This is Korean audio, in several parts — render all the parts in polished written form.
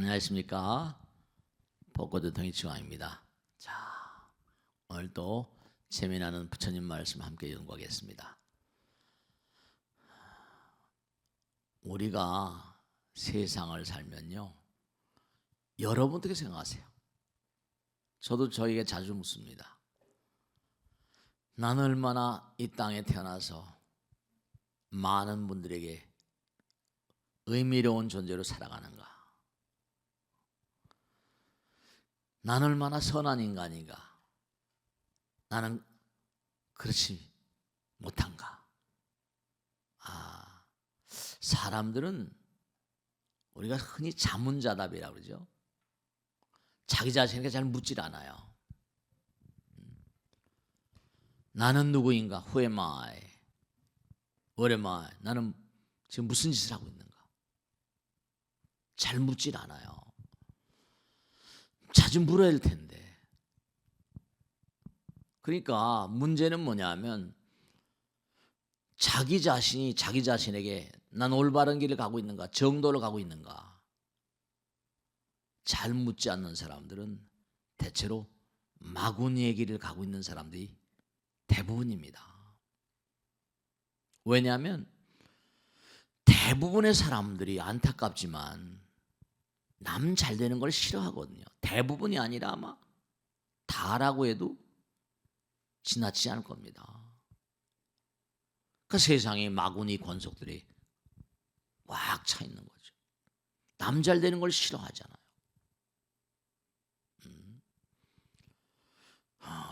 안녕하십니까. 벚꽃의 청아입니다. 자, 오늘도 재미나는 부처님 말씀 함께 연구하겠습니다. 우리가 세상을 살면요, 여러분 어떻게 생각하세요? 저도 저에게 자주 묻습니다. 나는 얼마나 이 땅에 태어나서 많은 분들에게 의미로운 존재로 살아가는가? 나는 얼마나 선한 인간인가? 나는 그렇지 못한가? 사람들은 우리가 흔히 자문자답이라고 그러죠. 자기 자신에게 잘 묻질 않아요. 나는 누구인가? Who am I? What am I? 나는 지금 무슨 짓을 하고 있는가? 잘 묻질 않아요. 자주 물어야 할 텐데. 그러니까 문제는 뭐냐면 자기 자신이 자기 자신에게 난 올바른 길을 가고 있는가, 정도를 가고 있는가 잘 묻지 않는 사람들은 대체로 마구니의 길을 가고 있는 사람들이 대부분입니다. 왜냐하면 대부분의 사람들이 안타깝지만 남 잘 되는 걸 싫어하거든요. 대부분이 아니라 아마 다라고 해도 지나치지 않을 겁니다. 그 세상에 마구니 권속들이 꽉 차 있는 거죠. 남 잘 되는 걸 싫어하잖아요.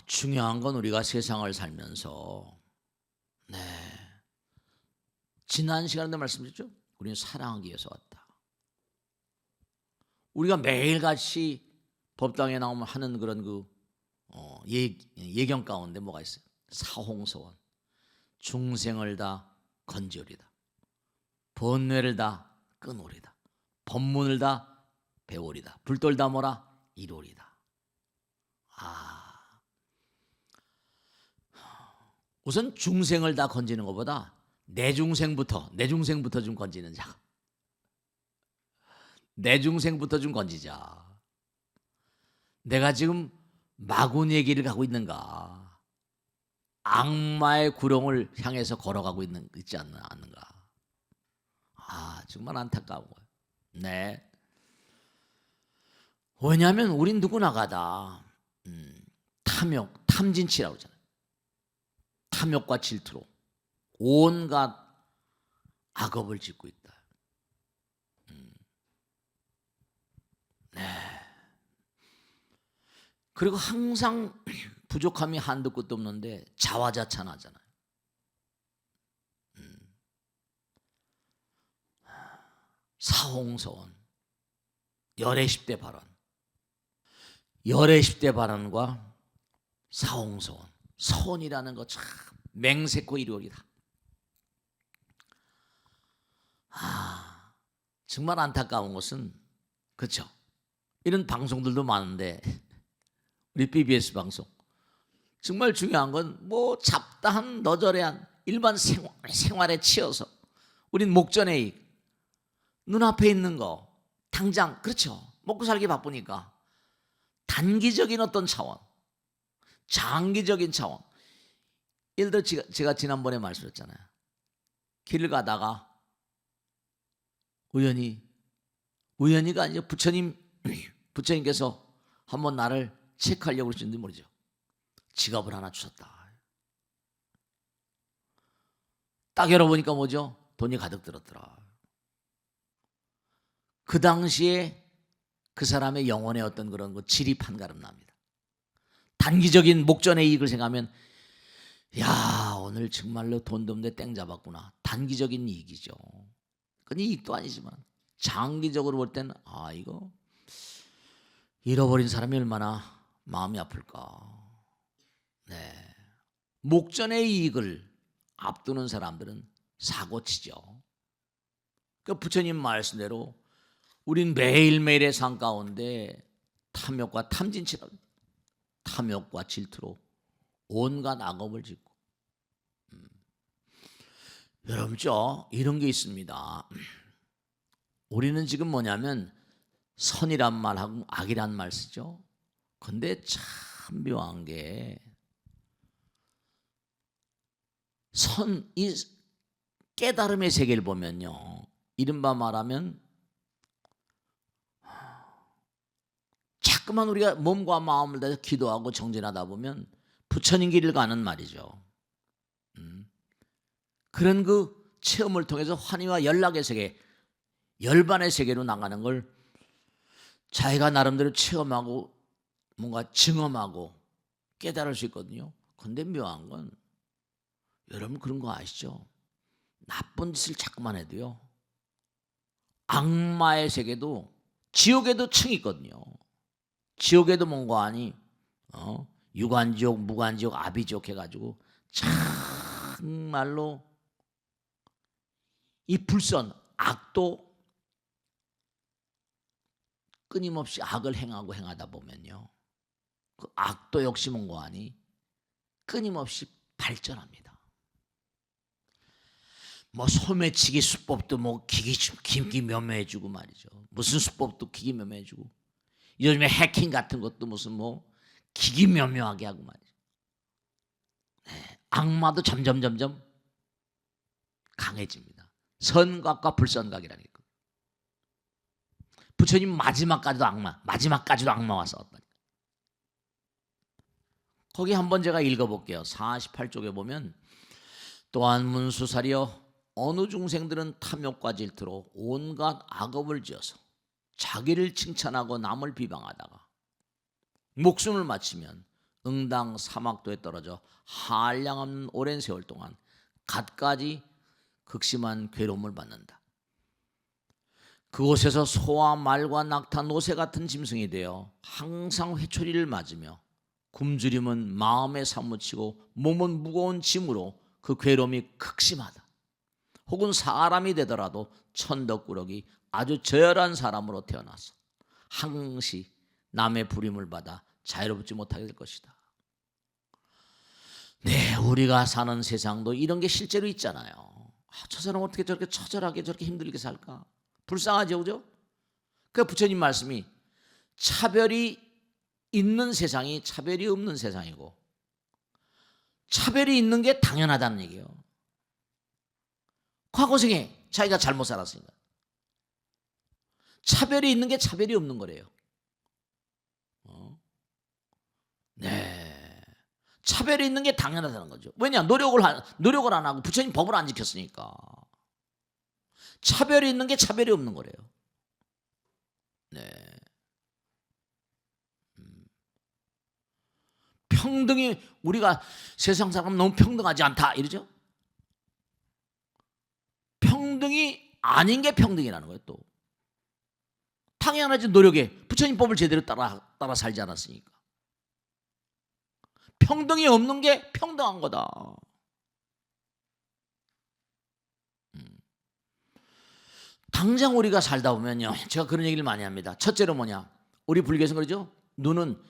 중요한 건 우리가 세상을 살면서 지난 시간에도 말씀드렸죠. 우리는 사랑하기 위해서 왔다. 우리가 매일같이 법당에 나오면 하는 그런 예경 가운데 뭐가 있어요? 사홍서원. 중생을 다 건지오리다. 번뇌를 다 끊으리다. 법문을 다 배우리다. 불돌 다 뭐라 이루리다. 우선 중생을 다 건지는 것보다 내 중생부터 좀 건지는 자. 내 중생부터 좀 건지자. 내가 지금 마구니의 길을 가고 있는가? 악마의 구렁을 향해서 걸어가고 있지 않는가? 정말 안타까운 거예요. 네. 왜냐하면 우린 누구나가 다 탐욕, 탐진치라고 하잖아요. 탐욕과 질투로 온갖 악업을 짓고 있다. 그리고 항상 부족함이 한도 끝도 없는데 자화자찬하잖아요. 사홍서원, 열애십대 발언, 열애십대 발언과 사홍서원, 서원이라는 거 참 맹세코 이루어리다. 정말 안타까운 것은 그렇죠. 이런 방송들도 많은데 우리 BBS 방송 정말 중요한 건 뭐 잡다한 너저래한 일반 생활에 치여서 우린 목전의 이익, 눈앞에 있는 거 당장 그렇죠. 먹고 살기 바쁘니까 단기적인 어떤 차원, 장기적인 차원. 예를 들어 제가 지난번에 말씀드렸잖아요. 길을 가다가 우연히가 아니죠. 부처님께서 한번 나를 체크하려고 그러시는지 모르죠. 지갑을 하나 주셨다. 딱 열어보니까 뭐죠? 돈이 가득 들었더라. 그 당시에 그 사람의 영혼의 어떤 그런 거 질이 판가름 납니다. 단기적인 목전의 이익을 생각하면 야, 오늘 정말로 돈도 없는데 땡 잡았구나. 단기적인 이익이죠. 그건 이익도 아니지만 장기적으로 볼 때는 이거 잃어버린 사람이 얼마나 마음이 아플까. 네. 목전의 이익을 앞두는 사람들은 사고치죠. 그 부처님 말씀대로 우린 매일매일의 삶 가운데 탐욕과 탐진치로, 탐욕과 질투로 온갖 악업을 짓고 여러분 이런 게 있습니다. 우리는 지금 뭐냐면 선이란 말하고 악이란 말 쓰죠. 근데 참 묘한 게 이 깨달음의 세계를 보면요, 이른바 말하면 자꾸만 우리가 몸과 마음을 다해서 기도하고 정진하다 보면 부처님 길을 가는 말이죠. 그런 그 체험을 통해서 환희와 연락의 세계, 열반의 세계로 나가는 걸 자기가 나름대로 체험하고 뭔가 증험하고 깨달을 수 있거든요. 근데 묘한 건 여러분 그런 거 아시죠? 나쁜 짓을 자꾸만 해도요, 악마의 세계도 지옥에도 층이 있거든요. 지옥에도 뭔가 아니 유관지옥, 무관지옥, 아비지옥 해가지고 정말로 이 불선, 악도 끊임없이 악을 행하고 행하다 보면요, 그 악도 역시 뭔가 아니 끊임없이 발전합니다. 뭐 소매치기 수법도 뭐 기기묘묘해지고 말이죠. 무슨 수법도 기기묘묘해지고, 요즘에 해킹 같은 것도 무슨 뭐 기기묘묘하게 하고 말이죠. 네, 악마도 점점 강해집니다. 선각과 불선각이라는 거. 부처님 마지막까지도 악마와 싸웠다니까. 거기 한번 제가 읽어볼게요. 48쪽에 보면, 또한 문수사리여, 어느 중생들은 탐욕과 질투로 온갖 악업을 지어서 자기를 칭찬하고 남을 비방하다가 목숨을 마치면 응당 사막도에 떨어져 한량없는 오랜 세월 동안 갖가지 극심한 괴로움을 받는다. 그곳에서 소와 말과 낙타, 노새 같은 짐승이 되어 항상 회초리를 맞으며 굶주림은 마음에 사무치고 몸은 무거운 짐으로 그 괴로움이 극심하다. 혹은 사람이 되더라도 천덕꾸러기 아주 저열한 사람으로 태어나서 항시 남의 부림을 받아 자유롭지 못하게 될 것이다. 네, 우리가 사는 세상도 이런 게 실제로 있잖아요. 저 사람 어떻게 저렇게 처절하게 저렇게 힘들게 살까? 불쌍하죠, 그죠? 그 부처님 말씀이 차별이 있는 세상이 차별이 없는 세상이고, 차별이 있는 게 당연하다는 얘기예요. 과거생에 자기가 잘못 살았으니까. 차별이 있는 게 차별이 없는 거래요. 네, 차별이 있는 게 당연하다는 거죠. 왜냐? 노력을 안 하고 부처님 법을 안 지켰으니까. 차별이 있는 게 차별이 없는 거래요. 네. 평등이, 우리가 세상 사람 너무 평등하지 않다 이러죠. 평등이 아닌 게 평등이라는 거예요. 또 당연하지, 노력에 부처님 법을 제대로 따라 살지 않았으니까. 평등이 없는 게 평등한 거다. 당장 우리가 살다 보면요, 제가 그런 얘기를 많이 합니다. 첫째로 뭐냐, 우리 불교에서 그러죠. 눈은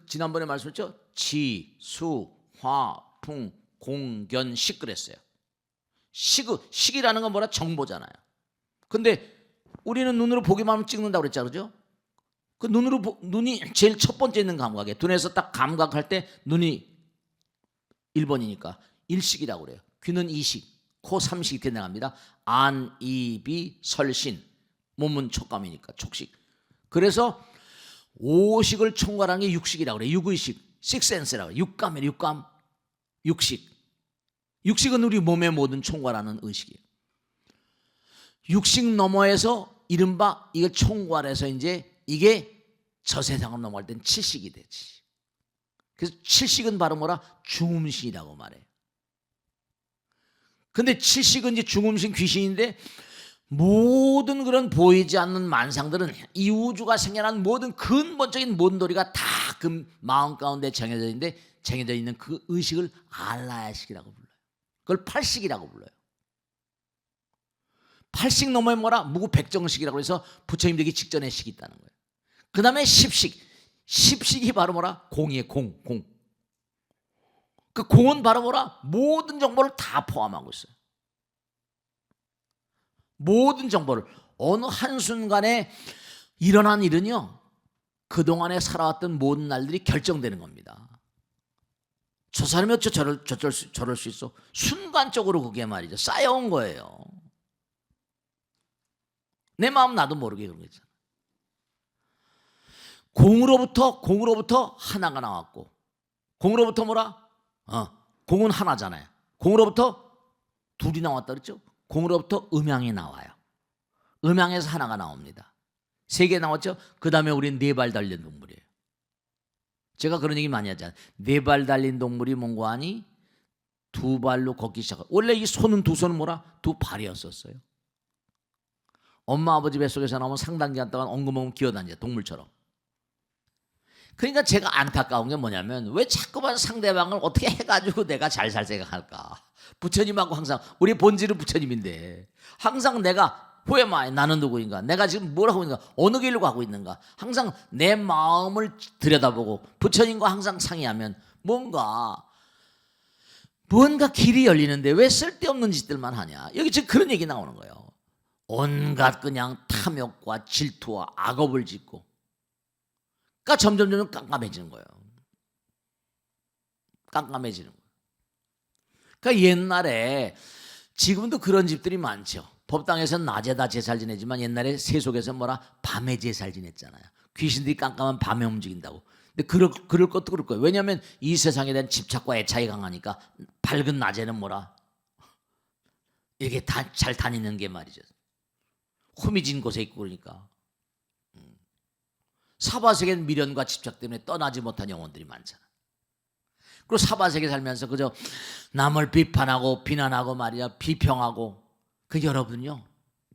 지난번에 말씀했죠. 지, 수, 화, 풍, 공, 견, 식 그랬어요. 식이라는 건 뭐라? 정보잖아요. 근데 우리는 눈으로 보기만 하면 찍는다고 그랬잖아요. 그죠? 그 눈이 제일 첫 번째 있는 감각이에요. 눈에서 딱 감각할 때 눈이 1번이니까 일식이라고 그래요. 귀는 이식, 코 3식 이렇게 나갑니다. 안, 이, 비, 설신, 몸은 촉감이니까 촉식. 그래서 5식을 총괄하는 게 육식이라고 그래요. 육의식, 식센스라고 해요. 육감이에요. 육식. 육식은 우리 몸의 모든 총괄하는 의식이에요. 육식 너머에서 이른바 이걸 총괄해서 이제 이게 저 세상을 넘어갈 땐 칠식이 되지. 그래서 칠식은 바로 뭐라? 중음신이라고 말해요. 근데 칠식은 이제 중음신 귀신인데, 모든 그런 보이지 않는 만상들은 이 우주가 생겨난 모든 근본적인 모든 도리가 다 그 마음 가운데 정해져 있는 그 의식을 알라야식이라고 불러요. 그걸 팔식이라고 불러요. 팔식 넘어에 뭐라? 무구백정식이라고 해서 부처님들이 직전에 식이 있다는 거예요. 그 다음에 십식이 바로 뭐라? 공이에요. 공. 그 공은 바로 뭐라? 모든 정보를 다 포함하고 있어요. 모든 정보를, 어느 한순간에 일어난 일은요, 그동안에 살아왔던 모든 날들이 결정되는 겁니다. 저 사람이 어째 저럴 수 있어? 순간적으로 그게 말이죠. 쌓여온 거예요. 내 마음 나도 모르게 그런 거죠. 공으로부터 하나가 나왔고, 공으로부터 뭐라? 공은 하나잖아요. 공으로부터 둘이 나왔다 그랬죠? 공으로부터 음양이 나와요. 음양에서 하나가 나옵니다. 3개 나왔죠? 그 다음에 우리는 4발 달린 동물이에요. 제가 그런 얘기 많이 하잖아요. 4발 달린 동물이 뭔가 하니 2발로 걷기 시작하고, 원래 이 손은 2손은 뭐라? 2발이었었어요. 엄마 아버지 뱃속에서 나오면 상당 기간 동안 엉금엉금 기어다녀요. 동물처럼. 그러니까 제가 안타까운 게 뭐냐면, 왜 자꾸만 상대방을 어떻게 해가지고 내가 잘 살 생각할까? 부처님하고 항상, 우리 본질은 부처님인데 항상 내가 Who am I? 나는 누구인가? 내가 지금 뭘 하고 있는가? 어느 길로 가고 있는가? 항상 내 마음을 들여다보고 부처님과 항상 상의하면 뭔가 길이 열리는데 왜 쓸데없는 짓들만 하냐? 여기 지금 그런 얘기 나오는 거예요. 온갖 그냥 탐욕과 질투와 악업을 짓고, 그러니까 점점 깜깜해지는 거예요. 깜깜해지는 거예요. 그러니까 옛날에, 지금도 그런 집들이 많죠. 법당에서는 낮에 다 제사를 지내지만 옛날에 세속에서는 뭐라? 밤에 제사를 지냈잖아요. 귀신들이 깜깜한 밤에 움직인다고. 근데 그럴 것도 그럴 거예요. 왜냐하면 이 세상에 대한 집착과 애착이 강하니까 밝은 낮에는 뭐라? 이렇게 잘 다니는 게 말이죠. 후미진 곳에 있고 그러니까. 사바세계는 미련과 집착 때문에 떠나지 못한 영혼들이 많잖아. 그리고 사바세계 살면서 그저 남을 비판하고 비난하고 말이야, 비평하고. 그 여러분요,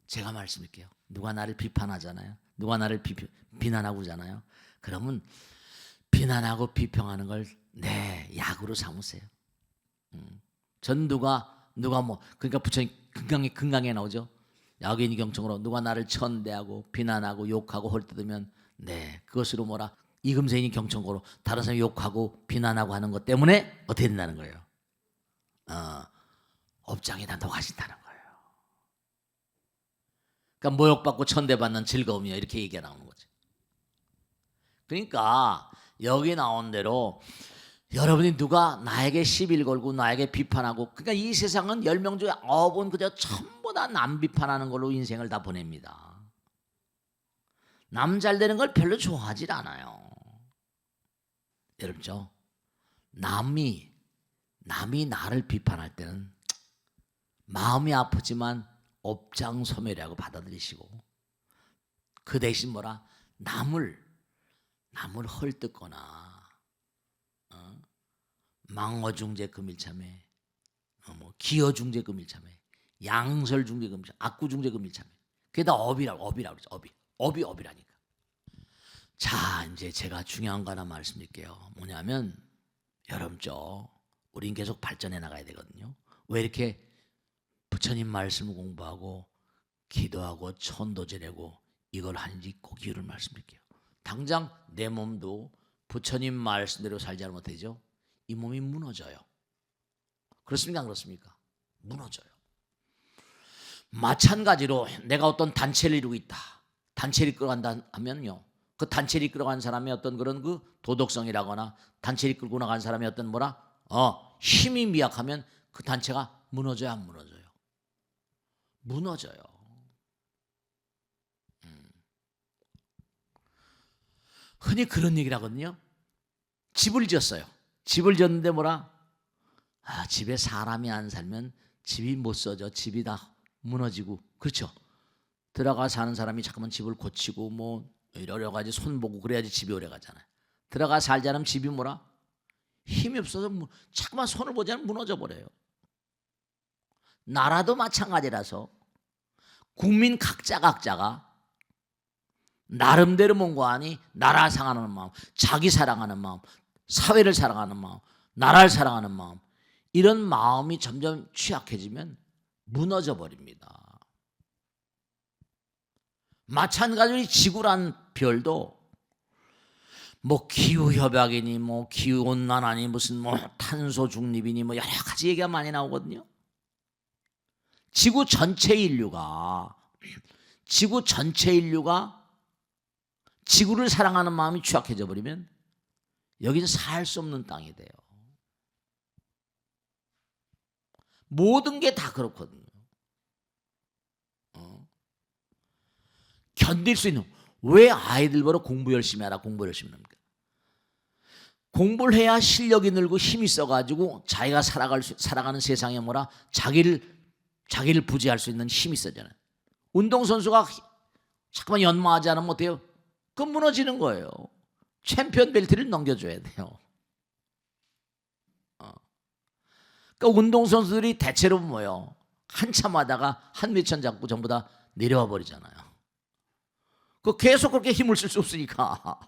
제가 말씀드릴게요. 누가 나를 비판하잖아요. 누가 나를 비난하고 그러잖아요. 그러면 비난하고 비평하는 걸 약으로 삼으세요. 전 누가 뭐, 그러니까 부처님 금강에 나오죠. 야견이 경청으로 누가 나를 천대하고 비난하고 욕하고 헐뜯으면 그것으로 뭐라? 이금세인이 경청고로 다른 사람이 욕하고 비난하고 하는 것 때문에 어떻게 된다는 거예요? 업장에다 녹아진다는 거예요. 그러니까 모욕받고 천대받는 즐거움이야, 이렇게 얘기가 나오는 거죠. 그러니까 여기 나온 대로 여러분이 누가 나에게 시비를 걸고 나에게 비판하고, 그러니까 이 세상은 10명 중에 9은 그저 전부 다 남 비판하는 걸로 인생을 다 보냅니다. 남 잘 되는 걸 별로 좋아하질 않아요. 여러분죠? 남이 나를 비판할 때는 마음이 아프지만 업장소멸이라고 받아들이시고, 그 대신 뭐라? 남을 헐뜯거나 망어중재 금일참회, 기어중재 금일참회, 양설중재 금일참회, 악구중재 금일참회. 그게 다 업이라고 그러죠. 업이라니까. 자, 이제 제가 중요한 거 하나 말씀드릴게요. 뭐냐면, 여러분죠, 우린 계속 발전해 나가야 되거든요. 왜 이렇게 부처님 말씀을 공부하고 기도하고 천도 지내고 이걸 하는지 꼭 이유를 말씀드릴게요. 당장 내 몸도 부처님 말씀대로 살지 않으면 어떻게 되죠? 이 몸이 무너져요. 그렇습니까? 안 그렇습니까? 무너져요. 마찬가지로 내가 어떤 단체를 이루고 있다. 단체를 이끌어간다 하면요, 그 단체를 이끌어간 사람의 어떤 그런 그 도덕성이라거나 단체를 이끌고 나간 사람의 어떤 뭐라? 힘이 미약하면 그 단체가 무너져요, 안 무너져요? 무너져요. 흔히 그런 얘기를 하거든요. 집을 지었어요. 집을 지었는데 뭐라? 집에 사람이 안 살면 집이 못 써져. 집이 다 무너지고. 그렇죠. 들어가 사는 사람이 자꾸만 집을 고치고 뭐 여러 가지 손보고 그래야지 집이 오래 가잖아요. 들어가 살지 않으면 집이 뭐라? 힘이 없어서 자꾸만 손을 보지 않으면 무너져 버려요. 나라도 마찬가지라서 국민 각자가 나름대로 뭔가 하니 나라 사랑하는 마음, 자기 사랑하는 마음, 사회를 사랑하는 마음, 나라를 사랑하는 마음, 이런 마음이 점점 취약해지면 무너져 버립니다. 마찬가지로 지구란 별도 뭐 기후협약이니 뭐 기후온난화니 무슨 뭐 탄소 중립이니 뭐 여러 가지 얘기가 많이 나오거든요. 지구 전체 인류가 지구 전체 인류가 지구를 사랑하는 마음이 취약해져 버리면 여기는 살 수 없는 땅이 돼요. 모든 게 다 그렇거든요. 견딜 수 있는, 왜 아이들 보러 공부 열심히 하라, 공부 열심히 합니까? 공부를 해야 실력이 늘고 힘이 있어가지고 자기가 살아가는 세상에 뭐라 자기를 부지할 수 있는 힘이 있어잖아요. 운동선수가 자꾸만 연마하지 않으면 어때요? 그건 무너지는 거예요. 챔피언 벨트를 넘겨줘야 돼요. 그러니까 운동선수들이 대체로 뭐예요? 한참 하다가 한 미천 잡고 전부 다 내려와 버리잖아요. 그 계속 그렇게 힘을 쓸 수 없으니까.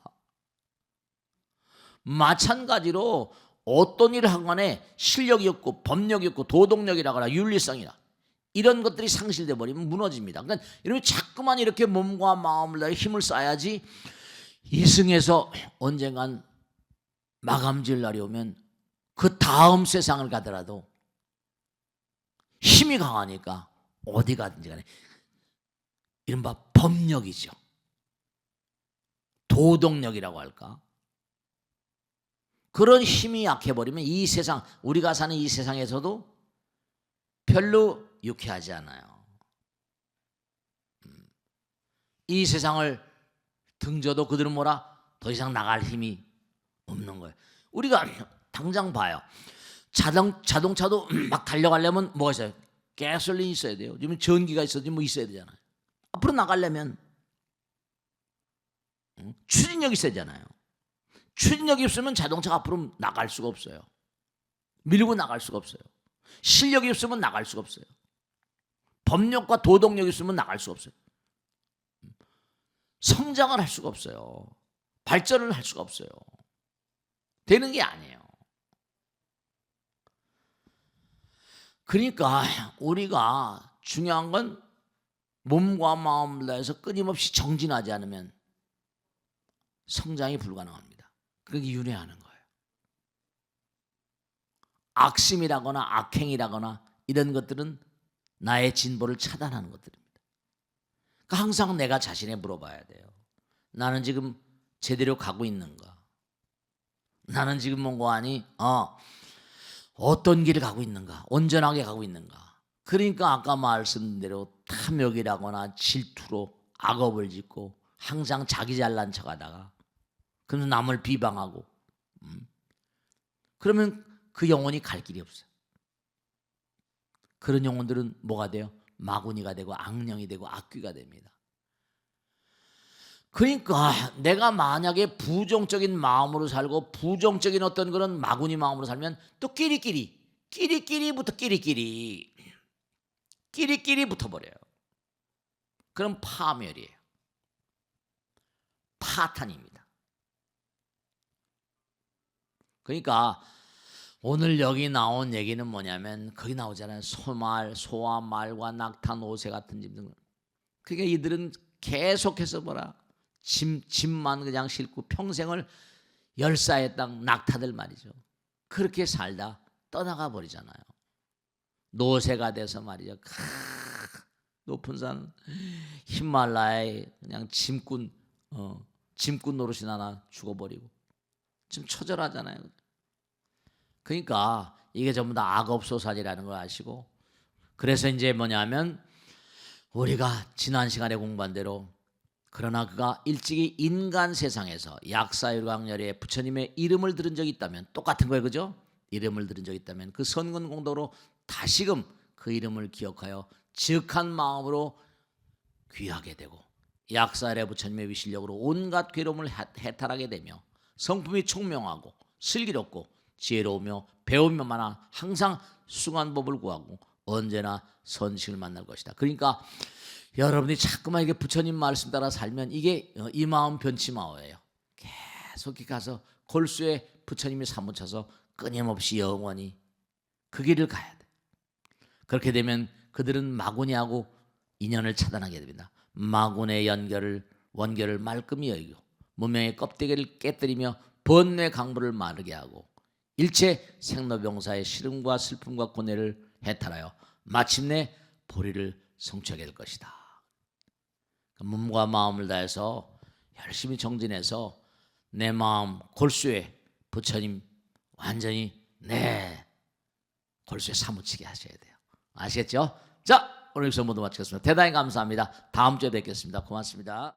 마찬가지로 어떤 일을 하건 간에 실력이 없고 법력이 없고 도덕력이라거나 윤리성이나 이런 것들이 상실돼 버리면 무너집니다. 그러니까 이러면 자꾸만 이렇게 몸과 마음을 다해 힘을 쌓아야지 이승에서 언젠간 마감질 날이 오면 그 다음 세상을 가더라도 힘이 강하니까 어디 가든지 간에 이른바 법력이죠. 도덕력이라고 할까? 그런 힘이 약해버리면 이 세상, 우리가 사는 이 세상에서도 별로 유쾌하지 않아요. 이 세상을 등져도 그들은 뭐라? 더 이상 나갈 힘이 없는 거예요. 우리가 당장 봐요. 자동차도 막 달려가려면 뭐가 있어요? 가솔린이 있어야 돼요. 지금 전기가 있어야지 뭐 있어야 되잖아요. 앞으로 나가려면 추진력이 있어야 되잖아요. 추진력이 없으면 자동차가 앞으로 나갈 수가 없어요. 밀고 나갈 수가 없어요. 실력이 없으면 나갈 수가 없어요. 법력과 도덕력이 있으면 나갈 수가 없어요. 성장을 할 수가 없어요. 발전을 할 수가 없어요. 되는 게 아니에요. 그러니까 우리가 중요한 건 몸과 마음을 다해서 끊임없이 정진하지 않으면 성장이 불가능합니다. 그게 윤회하는 거예요. 악심이라거나 악행이라거나 이런 것들은 나의 진보를 차단하는 것들입니다. 그러니까 항상 내가 자신에 물어봐야 돼요. 나는 지금 제대로 가고 있는가? 나는 지금 뭔가 아니 어떤 길을 가고 있는가? 온전하게 가고 있는가? 그러니까 아까 말씀드린 대로 탐욕이라거나 질투로 악업을 짓고 항상 자기 잘난 척하다가 그러면 남을 비방하고 그러면 그 영혼이 갈 길이 없어요. 그런 영혼들은 뭐가 돼요? 마구니가 되고 악령이 되고 악귀가 됩니다. 그러니까 내가 만약에 부정적인 마음으로 살고 부정적인 어떤 그런 마구니 마음으로 살면 또 끼리끼리부터 끼리끼리 붙어버려요. 그럼 파멸이에요. 파탄입니다. 그러니까 오늘 여기 나온 얘기는 뭐냐면 거기 나오잖아요. 소와 말과 낙타, 노새 같은 짐 등. 그러니까 이들은 계속해서 뭐라 짐만 그냥 싣고 평생을 열사의 땅 낙타들 말이죠. 그렇게 살다 떠나가 버리잖아요. 노새가 돼서 말이죠. 높은 산 히말라야에 그냥 짐꾼 노릇이 하나 죽어버리고 좀 처절하잖아요. 그러니까 이게 전부 다 악업소산이라는 걸 아시고, 그래서 이제 뭐냐면 우리가 지난 시간에 공부한 대로 그러나 그가 일찍이 인간 세상에서 약사율광열의 부처님의 이름을 들은 적이 있다면 똑같은 거예요, 그죠? 이름을 들은 적이 있다면 그 선근공덕으로 다시금 그 이름을 기억하여 지극한 마음으로 귀하게 되고 약사열의 부처님의 위실력으로 온갖 괴로움을 해탈하게 되며 성품이 총명하고 슬기롭고 지혜로우며 배우면 많아 항상 숭한 법을 구하고 언제나 선식을 만날 것이다. 그러니까 여러분이 자꾸만 이게 부처님 말씀 따라 살면 이게 이 마음 변치 마오예요. 계속 가서 골수에 부처님이 사무쳐서 끊임없이 영원히 그 길을 가야 돼. 그렇게 되면 그들은 마구니하고 인연을 차단하게 됩니다. 마군의 원결을 말끔히 여기고 문명의 껍데기를 깨뜨리며 번뇌 강물을 마르게 하고 일체 생로병사의 시름과 슬픔과 고뇌를 해탈하여 마침내 보리를 성취하게 될 것이다. 몸과 마음을 다해서 열심히 정진해서 내 마음 골수에 부처님 완전히 내 골수에 사무치게 하셔야 돼요. 아시겠죠? 자, 오늘 여기서 모두 마치겠습니다. 대단히 감사합니다. 다음 주에 뵙겠습니다. 고맙습니다.